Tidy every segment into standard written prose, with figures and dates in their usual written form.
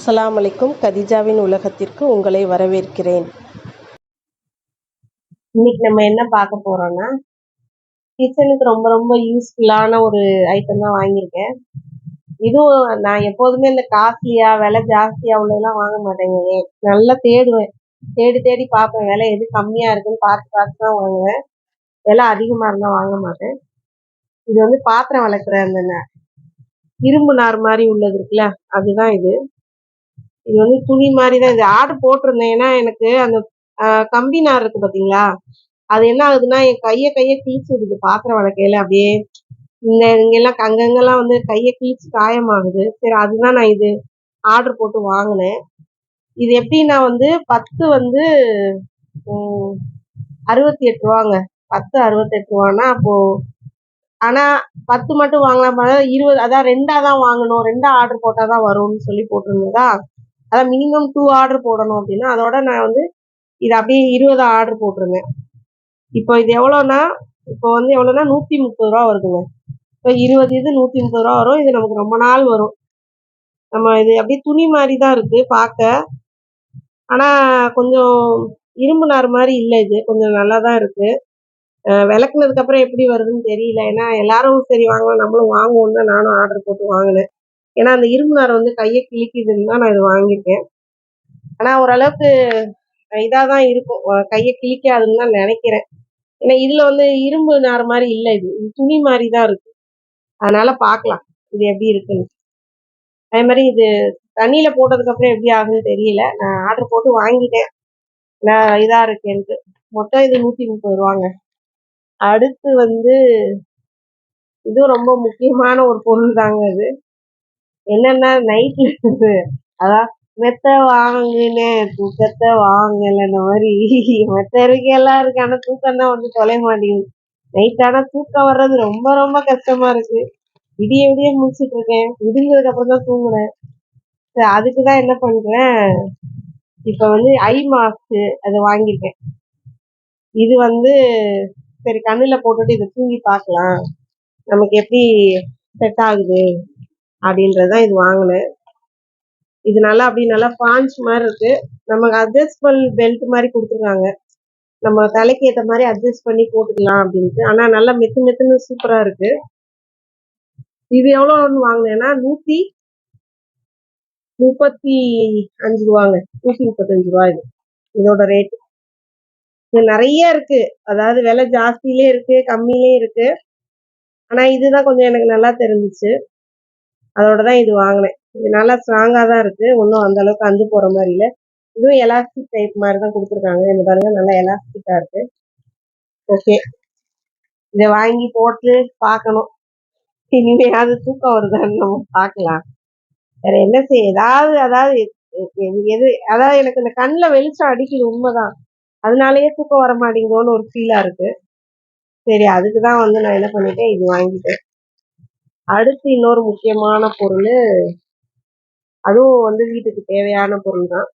அஸ்ஸலாமு அலைக்கும். கதீஜாவின் உலகத்திற்கு உங்களை வரவேற்கிறேன். இன்னைக்கு நம்ம என்ன பார்க்க போறோம்னா, கிச்சனுக்கு ரொம்ப ரொம்ப யூஸ்ஃபுல்லான ஒரு ஐட்டம் தான் வாங்கியிருக்கேன். இதுவும் நான் எப்போதுமே இந்த காஸ்ட்லியா விலை ஜாஸ்தியா உள்ளதெல்லாம் வாங்க மாட்டேங்க. நல்லா தேடுவேன், தேடி தேடி பார்ப்பேன், விலை எது கம்மியா இருக்குன்னு பார்த்து பார்த்து தான் வாங்குவேன். விலை அதிகமா இருந்தா வாங்க மாட்டேன். இது வந்து பாத்திரம் வளர்க்குற அந்த இரும்பு நார் மாதிரி உள்ளது இருக்குல்ல, அதுதான் இது. இது வந்து துணி மாதிரி தான். இது ஆர்டர் போட்டிருந்தேன். ஏன்னா எனக்கு அந்த கம்பி நார் இருக்கு பார்த்தீங்களா, அது என்ன ஆகுதுன்னா என் கையை கிழிச்சு விடுது பாத்திரம் வளர்க்கையில. அப்படியே இங்கெல்லாம் அங்கங்கெல்லாம் வந்து கையை கிழிச்சு காயமாகுது. சரி, அதுதான் நான் இது ஆர்டர் போட்டு வாங்கினேன். இது எப்படின்னா வந்து 10 வந்து 68 ரூபாங்க. 10 68 ரூபான்னா அப்போ, ஆனா 10 மட்டும் வாங்கலாம், 20, அதான் 2ஆ தான் வாங்கணும், 2ஆ ஆர்டர் போட்டாதான் வரும்னு சொல்லி போட்டிருந்ததா. அதான் மினிமம் 2 ஆர்டர் போடணும் அப்படின்னா, அதோட நான் வந்து இது அப்படியே 20 ஆர்டர் போட்டிருந்தேன். இப்போ இது எவ்வளோன்னா, இப்போ வந்து எவ்வளோன்னா 130 ரூபா வருதுங்க. இப்போ 20 இது 130 ரூபா வரும். இது நமக்கு ரொம்ப நாள் வரும். நம்ம இது அப்படியே துணி மாதிரி தான் இருக்கு பார்க்க, ஆனால் கொஞ்சம் இரும்பு நார் மாதிரி இல்லை. இது கொஞ்சம் நல்லா தான் இருக்கு. விளக்குனதுக்கு அப்புறம் எப்படி வருதுன்னு தெரியல. ஏன்னா எல்லாரும் சரி வாங்கலாம், நம்மளும் வாங்குவோம் தான் நானும் ஆர்டர் போட்டு வாங்கினேன். ஏன்னா அந்த இரும்பு நார் வந்து கையை கிழிக்குதுன்னு தான் நான் இது வாங்கியிருக்கேன். ஆனால் ஓரளவுக்கு இதாக தான் இருக்கும், கையை கிழிக்காதுன்னு தான் நினைக்கிறேன். ஏன்னா இதுல வந்து இரும்பு நார் மாதிரி இல்லை, இது துணி மாதிரி தான் இருக்கு. அதனால பார்க்கலாம் இது எப்படி இருக்குன்னு. அதே மாதிரி இது தண்ணியில போட்டதுக்கு அப்புறம் எப்படி ஆகுதுன்னு தெரியல. நான் ஆர்டர் போட்டு வாங்கிட்டேன். நான் இதா இருக்கேன்ட்டு. மொத்தம் இது 130 ரூபாங்க. அடுத்து வந்து இதுவும் ரொம்ப முக்கியமான ஒரு பொருள் தாங்க. அது என்னன்னா நைட்ல அதான் மெத்த வாங்கினேன் தூக்கத்தை வாங்கலைன்ன மாதிரி மெத்த இருக்கையெல்லாம் இருக்கு, ஆனா தூக்கம் தான் வந்து தொலை மாட்டேங்குது. நைட் ஆனா தூக்கம் வர்றது ரொம்ப ரொம்ப கஷ்டமா இருக்கு. விடிய விடிய முடிச்சுட்டு இருக்கேன், விடிஞ்சதுக்கு அப்புறம் தான் தூங்குறேன். சரி, அதுக்குதான் என்ன பண்றேன், இப்ப வந்து ஐ மாஸ்க் அதை வாங்கியிருக்கேன். இது வந்து சரி கண்ணுல போட்டுட்டு இதை தூங்கி பார்க்கலாம், நமக்கு எப்படி செட் ஆகுது அப்படின்றதான் இது வாங்கினேன். இது நல்லா அப்படி நல்லா பாஞ்ச் மாதிரி இருக்கு. நமக்கு அட்ஜஸ்டபிள் பெல்ட் மாதிரி கொடுத்துருக்காங்க, நம்ம தலைக்கு ஏற்ற மாதிரி அட்ஜஸ்ட் பண்ணி போட்டுக்கலாம் அப்படின்ட்டு. ஆனா நல்லா மெத்து மெத்துன்னு சூப்பரா இருக்கு. இது எவ்வளோன்னு வாங்கினேன்னா 135 ரூபாங்க. 135 ரூபா இது இதோட ரேட். இது நிறைய இருக்கு, அதாவது விலை ஜாஸ்தியிலே இருக்கு, கம்மியிலே இருக்கு. ஆனா இதுதான் கொஞ்சம் எனக்கு நல்லா தெரிஞ்சிச்சு, அதோட தான் இது வாங்கினேன். இது நல்லா ஸ்ட்ராங்கா தான் இருக்கு, ஒன்றும் அந்த அளவுக்கு அந்து போற மாதிரி இல்லை. இதுவும் எலாஸ்டிக் டைப் மாதிரி தான் கொடுத்துருக்காங்க. இந்த பாருங்க, நல்லா எலாஸ்டிக்கா இருக்கு. ஓகே, இதை வாங்கி போட்டு பார்க்கணும், இனிமையாவது தூக்கம் வருதான்னு நம்ம பார்க்கலாம். வேற என்ன செய்ய, அதாவது எது, அதாவது எனக்கு இந்த கண்ணில் வெளிச்சம் அடிக்குது, உண்மைதான். அதனாலயே தூக்கம் வர மாட்டேங்குதோன்னு ஒரு ஃபீலா இருக்கு. சரி, அதுக்குதான் வந்து நான் என்ன பண்ணிட்டேன், இது வாங்கிட்டேன். அடுத்து இன்னொரு முக்கியமான பொருள், அதுவும் வந்து வீட்டுக்கு தேவையான பொருள் தான்.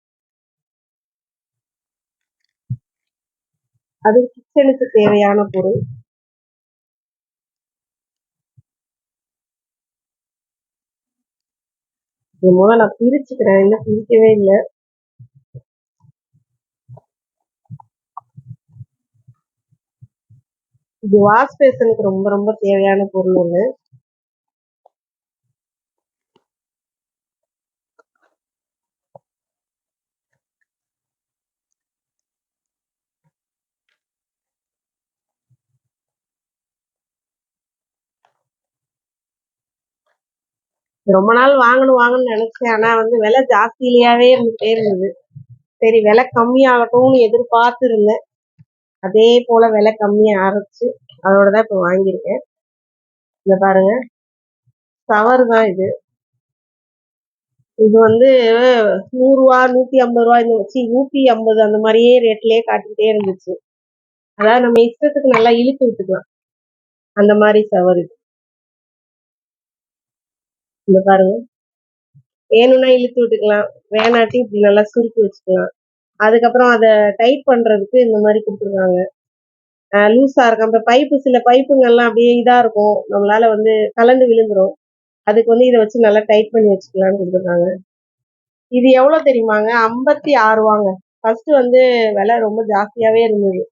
அது கிச்சனுக்கு தேவையான பொருள். இது முதல்ல நான் பிரிச்சுக்கிறேன், இன்னும் பிரிக்கவே இல்லை. இது வாஷ் பேஷனுக்கு ரொம்ப ரொம்ப தேவையான பொருள் ஒண்ணு. ரொம்ப நாள் வாங்கணும்னு நினைச்சேன், ஆனா வந்து விலை ஜாஸ்தியிலேயே இருந்தது. சரி, விலை கம்மியாகட்டும்னு எதிர்பார்த்து இருந்தேன். அதே போல விலை கம்மியா ஆரம்பிச்சு அதோட தான் இப்போ வாங்கியிருக்கேன். இதை பாருங்க, சவர் தான் இது. இது வந்து 100 ரூபா 150 ரூபா இந்த 150 அந்த மாதிரியே ரேட்லயே காட்டிக்கிட்டே இருந்துச்சு. அதாவது நம்ம இஷ்டத்துக்கு நல்லா இழுத்து விட்டுக்கலாம், அந்த மாதிரி சவர் இது. இந்த பாருங்க, வேணும்னா இழுத்து விட்டுக்கலாம், வேணாட்டி இப்படி நல்லா சுருக்கி வச்சுக்கலாம். அதுக்கப்புறம் அதை டைட் பண்றதுக்கு இந்த மாதிரி கொடுத்துருக்காங்க. லூஸா இருக்கும். அப்புறம் சில பைப்புங்கள்லாம் அப்படியே இதா இருக்கும், நம்மளால வந்து கலந்து விழுந்துரும். அதுக்கு வந்து இதை வச்சு நல்லா டைட் பண்ணி வச்சுக்கலாம்னு கொடுத்துருக்காங்க. இது எவ்வளோ தெரியுமாங்க? 56 ரூவாங்க. ஃபர்ஸ்ட் வந்து விலை ரொம்ப ஜாஸ்தியாவே இருந்தது.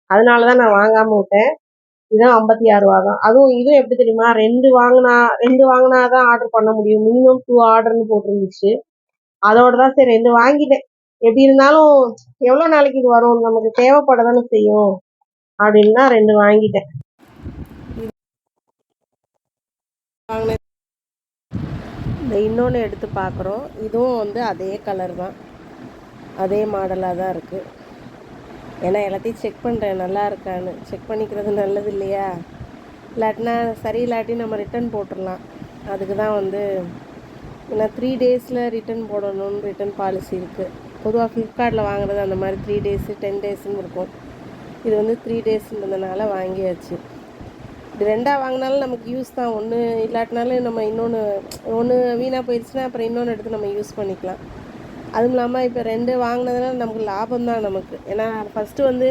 அதனால தான் நான் வாங்காம விட்டேன். இதுவும் 56 ரூபா தான். அதுவும் இதுவும் எப்படி தெரியுமா? 2 வாங்கினா தான் ஆர்டர் பண்ண முடியும். மினிமம் 2 ஆர்டர்னு போட்டிருந்துச்சு. அதோட தான் சரி 2 வாங்கிட்டேன். எப்படி இருந்தாலும் எவ்வளோ நாளைக்கு இது வரும்? நமக்கு தேவைப்பட தானே செய்யும். அப்படின்னு தான் 2 வாங்கிட்டேன். வாங்கினேன். இந்த இன்னொன்று எடுத்து பார்க்குறோம். இதுவும் வந்து அதே கலர் தான், அதே மாடலாக தான் இருக்குது. ஏன்னா எல்லாத்தையும் செக் பண்ணுறேன் நல்லா இருக்கான்னு. செக் பண்ணிக்கிறது நல்லது இல்லையா? இல்லாட்டினா சரியில்லாட்டி நம்ம ரிட்டன் போட்டுடலாம். அதுக்கு தான் வந்து ஏன்னா 3 டேஸில் ரிட்டன் போடணும்னு ரிட்டன் பாலிசி இருக்குது. பொதுவாக ஃப்ளிப்கார்ட்டில் வாங்குறது அந்த மாதிரி 3 டேஸு 10 டேஸுன்னு இருக்கும். இது வந்து 3 டேஸ்ன்றதுனால வாங்கியாச்சு. இது 2ஆக வாங்கினாலும் நமக்கு யூஸ் தான். ஒன்று இல்லாட்டினாலும் நம்ம ஒன்று வீணாக போயிடுச்சுன்னா அப்புறம் இன்னொன்று எடுத்து நம்ம யூஸ் பண்ணிக்கலாம். அதுவும் இல்லாமல் இப்போ 2 வாங்கினதுனால நமக்கு லாபம் தான் நமக்கு. ஏன்னா ஃபஸ்ட்டு வந்து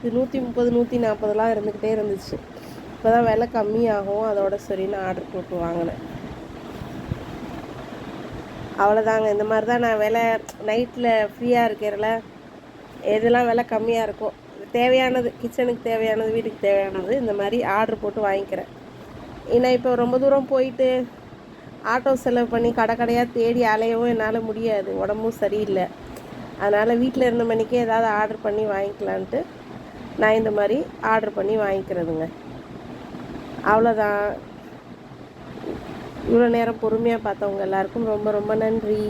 இது 130 140 இருந்துக்கிட்டே இருந்துச்சு. இப்போ தான் விலை கம்மியாகும். அதோட சரின்னு ஆர்டர் போட்டு வாங்கினேன். அவ்வளோதாங்க. இந்த மாதிரி தான் நான் நைட்டில் ஃப்ரீயாக இருக்கிறல எதெல்லாம் விலை கம்மியாக இருக்கோ, தேவையானது, கிச்சனுக்கு தேவையானது, வீட்டுக்கு தேவையானது இந்த மாதிரி ஆர்டர் போட்டு வாங்கிக்கிறேன். ஏன்னா இப்போ ரொம்ப தூரம் போயிட்டு ஆட்டோ செலவு பண்ணி கடையாக தேடி அலையவும் என்னால் முடியாது. உடம்பும் சரியில்லை. அதனால் வீட்டில் இருந்த மணிக்கே ஏதாவது ஆர்டர் பண்ணி வாங்கிக்கலான்ட்டு நான் இந்த மாதிரி ஆர்டர் பண்ணி வாங்கிக்கிறதுங்க. அவ்வளோதான். இவ்வளோ நேரம் பொறுமையாக பார்த்தவங்க எல்லாருக்கும் ரொம்ப ரொம்ப நன்றி.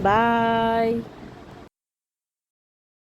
பாய்.